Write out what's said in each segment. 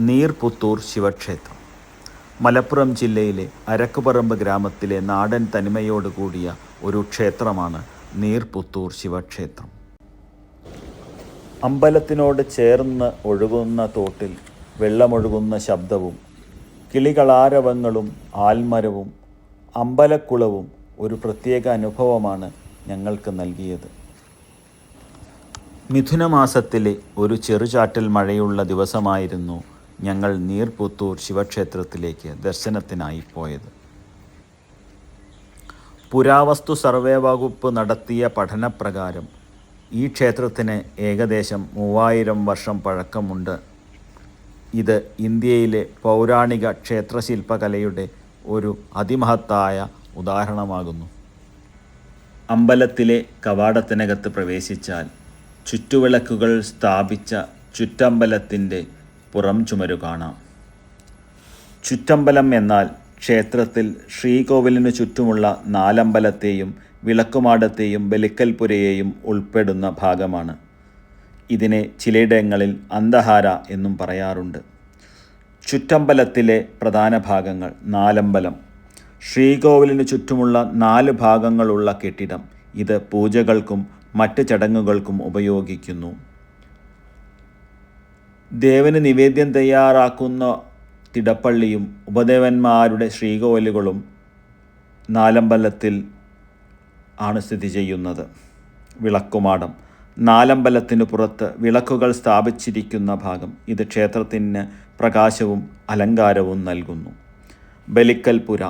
നീർപുത്തൂർ ശിവക്ഷേത്രം മലപ്പുറം ജില്ലയിലെ അരക്കുപറമ്പ് ഗ്രാമത്തിലെ നാടൻ തനിമയോടുകൂടിയ ഒരു ക്ഷേത്രമാണ് നീർപുത്തൂർ ശിവക്ഷേത്രം. അമ്പലത്തിനോട് ചേർന്ന് ഒഴുകുന്ന തോട്ടിൽ വെള്ളമൊഴുകുന്ന ശബ്ദവും കിളികളാരവങ്ങളും ആൽമരവും അമ്പലക്കുളവും ഒരു പ്രത്യേക അനുഭവമാണ് ഞങ്ങൾക്ക് നൽകിയത്. മിഥുനമാസത്തിലെ ഒരു ചെറുചാറ്റൽ മഴയുള്ള ദിവസമായിരുന്നു ഞങ്ങൾ നീർപുത്തൂർ ശിവക്ഷേത്രത്തിലേക്ക് ദർശനത്തിനായി പോയത്. പുരാവസ്തു സർവേ വകുപ്പ് നടത്തിയ പഠനപ്രകാരം ഈ ക്ഷേത്രത്തിന് ഏകദേശം 3000 വർഷം പഴക്കമുണ്ട്. ഇത് ഇന്ത്യയിലെ പൗരാണിക ക്ഷേത്രശില്പകലയുടെ ഒരു അതിമഹത്തായ ഉദാഹരണമാകുന്നു. അമ്പലത്തിലെ കവാടത്തിനകത്ത് പ്രവേശിച്ചാൽ ചുറ്റുവിളക്കുകൾ സ്ഥാപിച്ച ചുറ്റമ്പലത്തിൻ്റെ പുറം ചുമരു കാണാം. ചുറ്റമ്പലം എന്നാൽ ക്ഷേത്രത്തിൽ ശ്രീകോവിലിനു ചുറ്റുമുള്ള 4 അമ്പലത്തെയും വിളക്കുമാടത്തെയും ബലിക്കൽപുരയെയും ഉൾപ്പെടുന്ന ഭാഗമാണ്. ഇതിനെ ചിലയിടങ്ങളിൽ അന്തഹാര എന്നും പറയാറുണ്ട്. ചുറ്റമ്പലത്തിലെ പ്രധാന ഭാഗങ്ങൾ: 4 അമ്പലം, ശ്രീകോവിലിനു ചുറ്റുമുള്ള 4 ഭാഗങ്ങളുള്ള കെട്ടിടം. ഇത് പൂജകൾക്കും മറ്റ് ചടങ്ങുകൾക്കും ഉപയോഗിക്കുന്നു. ദേവന് നിവേദ്യം തയ്യാറാക്കുന്ന തിടപ്പള്ളിയും ഉപദേവന്മാരുടെ ശ്രീകോവിലുകളും 4 അമ്പലത്തിൽ ആണ് സ്ഥിതി ചെയ്യുന്നത്. വിളക്കുമാടം: 4 അമ്പലത്തിനു പുറത്ത് വിളക്കുകൾ സ്ഥാപിച്ചിരിക്കുന്ന ഭാഗം. ഇത് ക്ഷേത്രത്തിന് പ്രകാശവും അലങ്കാരവും നൽകുന്നു. ബലിക്കൽപുര: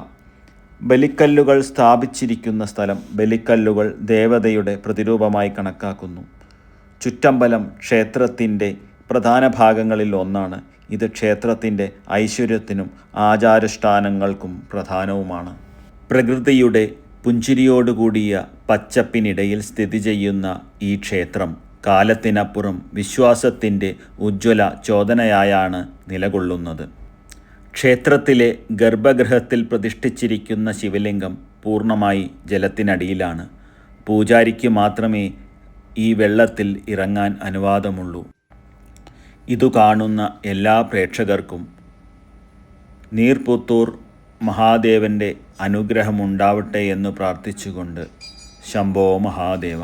ബലിക്കല്ലുകൾ സ്ഥാപിച്ചിരിക്കുന്ന സ്ഥലം. ബലിക്കല്ലുകൾ ദേവതയുടെ പ്രതിരൂപമായി കണക്കാക്കുന്നു. ചുറ്റമ്പലം ക്ഷേത്രത്തിൻ്റെ പ്രധാന ഭാഗങ്ങളിൽ ഒന്നാണ്. ഇത് ക്ഷേത്രത്തിൻ്റെ ഐശ്വര്യത്തിനും ആചാരാനുഷ്ഠാനങ്ങൾക്കും പ്രധാനവുമാണ്. പ്രകൃതിയുടെ പുഞ്ചിരിയോടുകൂടിയ പച്ചപ്പിനിടയിൽ സ്ഥിതി ചെയ്യുന്ന ഈ ക്ഷേത്രം കാലത്തിനപ്പുറം വിശ്വാസത്തിൻ്റെ ഉജ്ജ്വല ചോദനയായാണ് നിലകൊള്ളുന്നത്. ക്ഷേത്രത്തിലെ ഗർഭഗൃഹത്തിൽ പ്രതിഷ്ഠിച്ചിരിക്കുന്ന ശിവലിംഗം പൂർണ്ണമായി ജലത്തിനടിയിലാണ്. പൂജാരിക്ക് മാത്രമേ ഈ വെള്ളത്തിൽ ഇറങ്ങാൻ അനുവാദമുള്ളൂ. ഇതു കാണുന്ന എല്ലാ പ്രേക്ഷകർക്കും നീർപുത്തൂർ മഹാദേവൻ്റെ അനുഗ്രഹമുണ്ടാവട്ടെ എന്ന് പ്രാർത്ഥിച്ചുകൊണ്ട് ശംഭോ മഹാദേവ.